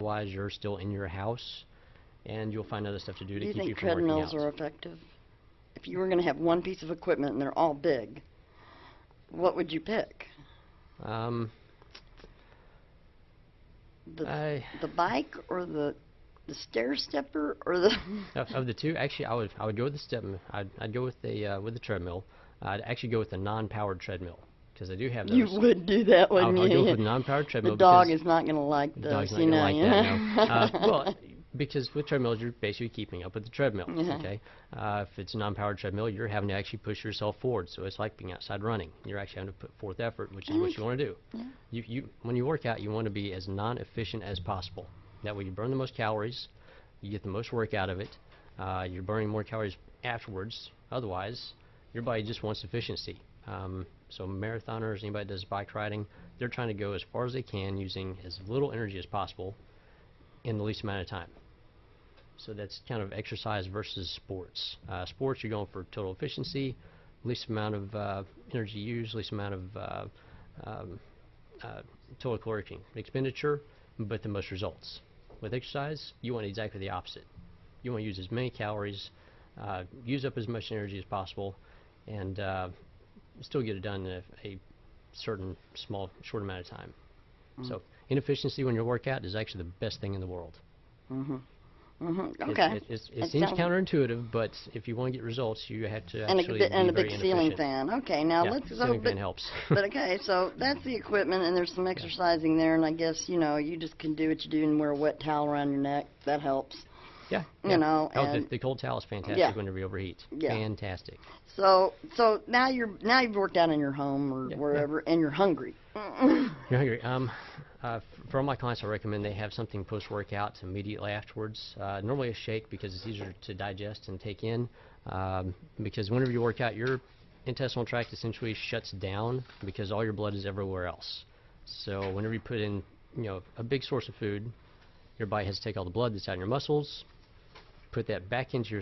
Otherwise, you're still in your house, and you'll find other stuff to do Do to you keep you think from working treadmills out. are effective? If you were going to have one piece of equipment and they're all big, what would you pick? Um, The bike or the stair stepper or the of the two, actually, I would go with the step. I'd go with the treadmill. I'd actually go with the non-powered treadmill because I do have you those. would do that, wouldn't I'll go you? with the non-powered The treadmill dog because is not going to like the dog's those, not gonna like you that. know. No. Well, because with treadmills, you're basically keeping up with the treadmill. Yeah. Okay. If it's a non-powered treadmill, you're having to actually push yourself forward. So it's like being outside running. You're actually having to put forth effort, which is what you want to do. Yeah. You when you work out, you want to be as non-efficient as possible. That way, you burn the most calories, you get the most work out of it. You're burning more calories afterwards. Otherwise, your body just wants efficiency. So marathoners, anybody that does bike riding, they're trying to go as far as they can using as little energy as possible in the least amount of time. So that's kind of exercise versus sports. Sports, you're going for total efficiency, least amount of energy used, least amount of um, total caloric expenditure, but the most results. With exercise, you want exactly the opposite. You want to use as many calories, use up as much energy as possible, and still get it done in a certain short amount of time. So inefficiency when you work out is actually the best thing in the world. Mhm. Okay. It seems counterintuitive, but if you want to get results, you have to And actually be a very big ceiling inefficient. fan. Okay, now Yeah, let's ceiling fan helps. but okay, so that's the equipment, and there's some exercising there, and I guess you just can do what you do and wear a wet towel around your neck. That helps. Yeah, You know, Oh, and the cold towel is fantastic Yeah. whenever you overheat. Yeah. Fantastic. so now you've worked out in your home or Yeah, wherever, and you're hungry. You're hungry. For all my clients, I recommend they have something post-workout immediately afterwards. Normally a shake because it's easier to digest and take in. Because whenever you work out, your intestinal tract essentially shuts down because all your blood is everywhere else. So whenever you put in, a big source of food, your body has to take all the blood that's out in your muscles, put that back into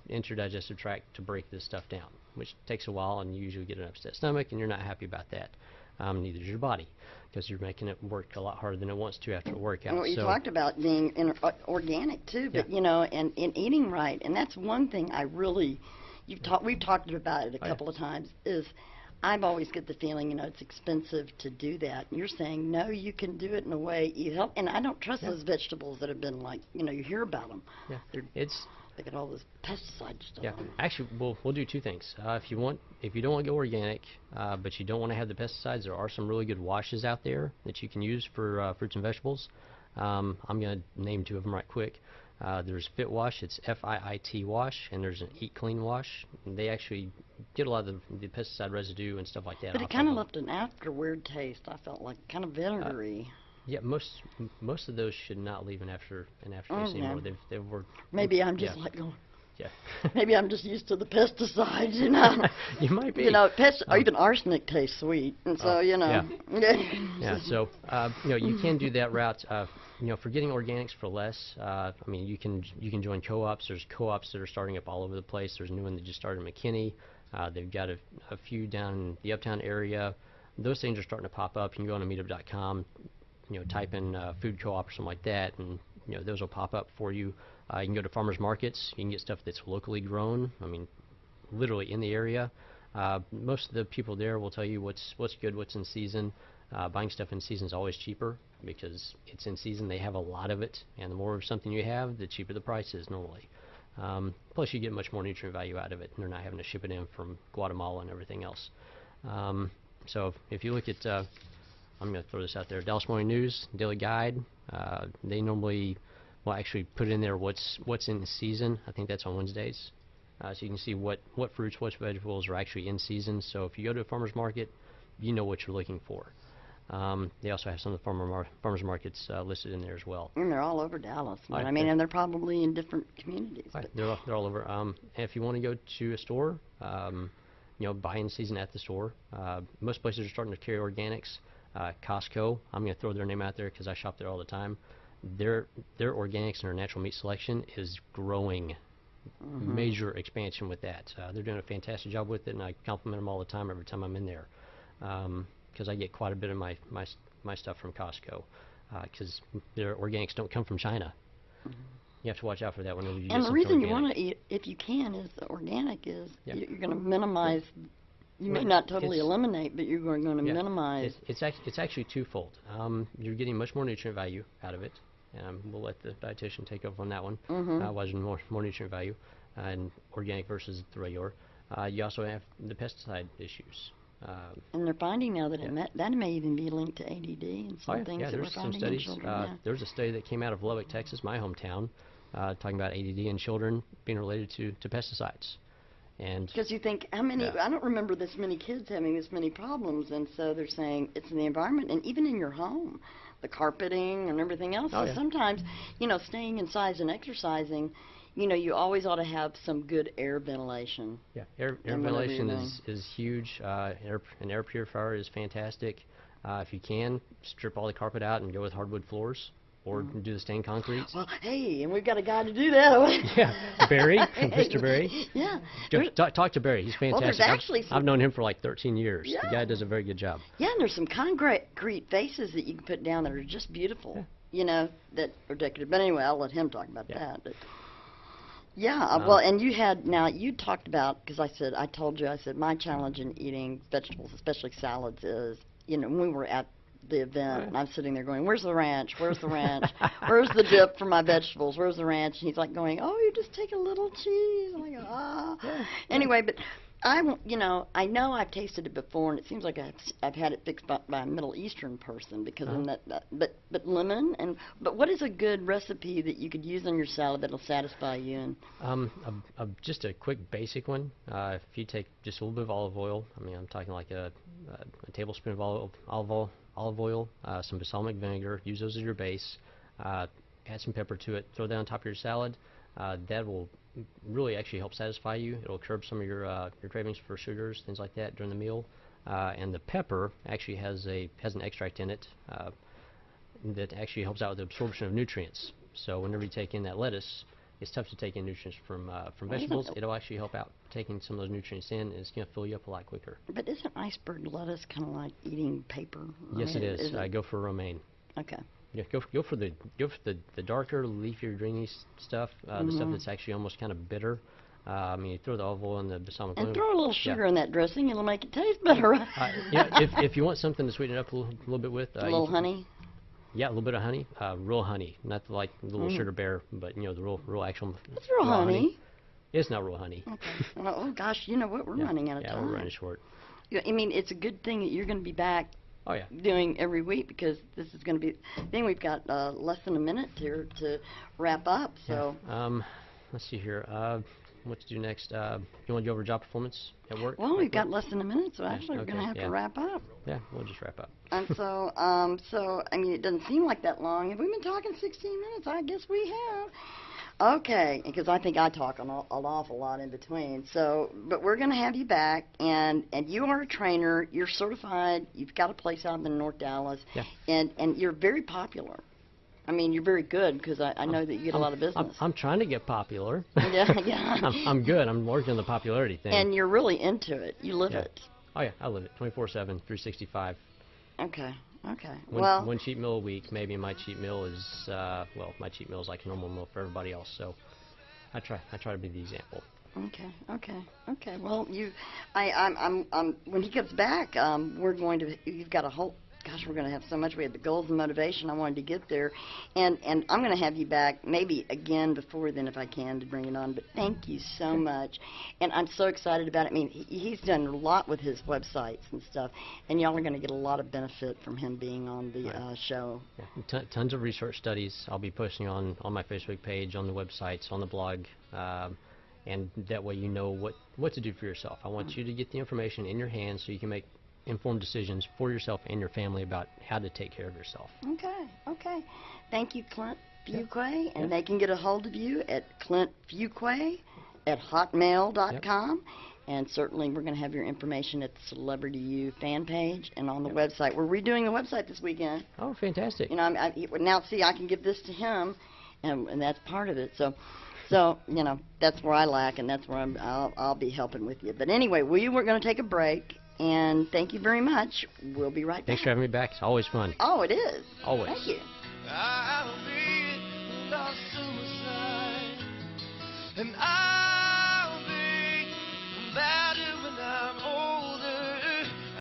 your digestive tract to break this stuff down, which takes a while, and you usually get an upset stomach, and you're not happy about that. Neither is your body, because you're making it work a lot harder than it wants to after a workout. Well, you So, talked about being organic too, but Yeah. and eating right, and that's one thing I really, we've talked about it a Oh, yeah. couple of times. Is I've always get the feeling, it's expensive to do that. And you're saying no, you can do it in a way you help, and I don't trust Yeah. those vegetables that have been like, you hear about them. yeah, They're, it's they got all this pesticide stuff. yeah. on 'em. Actually, we'll do two things. If you don't want to go organic, but you don't want to have the pesticides, there are some really good washes out there that you can use for fruits and vegetables. I'm going to name two of them right quick. There's Fit Wash, it's FIIT Wash, and there's an Eat Clean Wash. And they actually get a lot of the pesticide residue and stuff like that But it off kind of them. left an after weird taste. I felt like kind of vinegary. Yeah, most of those should not leave an after taste Okay. anymore. They were Maybe I'm just yeah. like going. Yeah. Maybe I'm just used to the pesticides, You might be. Or even arsenic tastes sweet, and so Yeah. Yeah. So you can do that route. For getting organics for less. You can join co-ops. There's co-ops that are starting up all over the place. There's a new one that just started in McKinney. They've got a few down in the Uptown area. Those things are starting to pop up. You can go on to meetup.com, type in food co-op or something like that, and those will pop up for you. You can go to farmers markets. You can get stuff that's locally grown. Literally in the area. Most of the people there will tell you what's good, what's in season. Buying stuff in season is always cheaper because it's in season. They have a lot of it, and the more of something you have, the cheaper the price is normally. Plus, you get much more nutrient value out of it, and they're not having to ship it in from Guatemala and everything else. So if you look at, I'm going to throw this out there, Dallas Morning News Daily Guide. They normally will actually put in there what's in season. I think that's on Wednesdays. So you can see what fruits, what vegetables are actually in season. So if you go to a farmer's market, you know what you're looking for. They also have some of the farmers markets listed in there as well. And they're all over Dallas. But, Right, and they're probably in different communities. Right, But they're all over. And if you want to go to a store, buy in season at the store. Most places are starting to carry organics. Costco, I'm going to throw their name out there because I shop there all the time. Their organics and their natural meat selection is growing. Major expansion with that. They're doing a fantastic job with it, and I compliment them all the time every time I'm in there because I get quite a bit of my stuff from Costco. because their organics don't come from China. You have to watch out for that whenever you get And the something reason you organic. want to eat, if you can, is the organic is Yeah. you're going to minimize. You may Well, not totally it's- eliminate, but you're going to Yeah. minimize. It's actually twofold. You're getting much more nutrient value out of it. We'll let the dietitian take over on that one. Mhm. Why is there more nutrient value and organic versus the regular? You also have the pesticide issues. And they're finding now that Yeah. that may even be linked to ADD and some things Yeah, that we're there's some finding in studies. children. Yeah. There's a study that came out of Lubbock, Texas, my hometown, talking about ADD in children being related to pesticides. And Because you think, how many, Yeah. I don't remember this many kids having this many problems, and so they're saying it's in the environment, and even in your home, the carpeting and everything else. Oh, So yeah. sometimes, staying inside and exercising, you always ought to have some good air ventilation. yeah, air And whatever ventilation you're is huge. An air purifier is fantastic. If you can, strip all the carpet out and go with hardwood floors, or do the stained concrete. Well, hey, and we've got a guy to do that. Yeah, Barry, Mr. Barry. Yeah. Talk to Barry. He's Well, there's fantastic. actually I've known him for like 13 years. Yeah. The guy does a very good job. Yeah, and there's some concrete faces that you can put down that are just beautiful. That are decorative. But anyway, I'll let him talk about Yeah. that. But yeah, well, and you talked about, because I told you, my challenge in eating vegetables, especially salads, is, when we were at the event, and I'm sitting there going, where's the ranch? Where's the ranch? Where's the dip for my vegetables? Where's the ranch? And he's like going, oh, you just take a little cheese. And I go, ah. Yeah. Anyway, but I know I've tasted it before, and it seems like I've had it fixed by a Middle Eastern person because of but lemon but what is a good recipe that you could use on your salad that'll satisfy you? And Just a quick basic one. If you take just a little bit of olive oil, I'm talking like a tablespoon of olive oil, some balsamic vinegar. Use those as your base. Add some pepper to it. Throw that on top of your salad. That will really actually help satisfy you. It'll curb some of your cravings for sugars, things like that during the meal. And the pepper actually has an extract in it that actually helps out with the absorption of nutrients. So whenever you take in that lettuce, it's tough to take in nutrients from vegetables. It'll actually help out taking some of those nutrients in, and it's going to fill you up a lot quicker. But isn't iceberg lettuce kind of like eating paper? Yes, it is. Go for romaine. Okay. Yeah, go for the darker, leafier, greeny stuff. The stuff that's actually almost kind of bitter. You throw the olive oil and the balsamic And vinegar. throw a little sugar in that dressing; it'll make it taste better. If you want something to sweeten it up a little bit with, A little honey. Yeah, a little bit of honey, real honey, not like the little sugar bear, but the real actual. It's real raw honey. It's not real honey. Okay. Oh gosh, you know what? We're running out of time. Yeah, we're running short. It's a good thing that you're going to be back Oh yeah. doing every week, because this is going to be. I think we've got less than a minute here to wrap up. So Let's see here. What to do next? You want to go over job performance at work? well, we've got less than a minute, so actually we're okay, going to have yeah. to wrap up. Yeah, we'll just wrap up. And so it doesn't seem like that long. Have we been talking 16 minutes? I guess we have. Okay, because I think I talk an awful lot in between. So, but we're going to have you back, and you are a trainer. You're certified. You've got a place out in North Dallas, Yeah. and you're very popular. You're very good, because I know that you get a lot of business. I'm trying to get popular. Yeah. I'm good. I'm working on the popularity thing. And you're really into it. You live Yeah. it. Oh yeah, I live it 24/7, 365. Okay. One cheat meal a week. Maybe my cheat meal is my cheat meal is like a normal meal for everybody else. So I try to be the example. Okay. Well, when he comes back, you've got a whole. Gosh, we're going to have so much. We had the goals and motivation. I wanted to get there, and I'm going to have you back maybe again before then if I can to bring it on. But thank you so much, and I'm so excited about it. He's done a lot with his websites and stuff, and y'all are going to get a lot of benefit from him being on the show. Yeah. Tons of research studies I'll be posting on my Facebook page, on the websites, on the blog, and that way you know what to do for yourself. I want you to get the information in your hands so you can make informed decisions for yourself and your family about how to take care of yourself. Okay. Thank you, Clint Fuqua, and they can get a hold of you at clintfuqua@hotmail.com. And certainly we're going to have your information at the Celebrity You fan page and on the website. We're redoing the website this weekend. Oh, fantastic. Now see, I can give this to him, and that's part of it. So that's where I lack, and that's where I'll be helping with you. But anyway, we're going to take a break. And thank you very much. We'll be right back. Thanks for having me back. It's always fun. Oh, it is. Always. Thank you. I'll be lost suicide, and I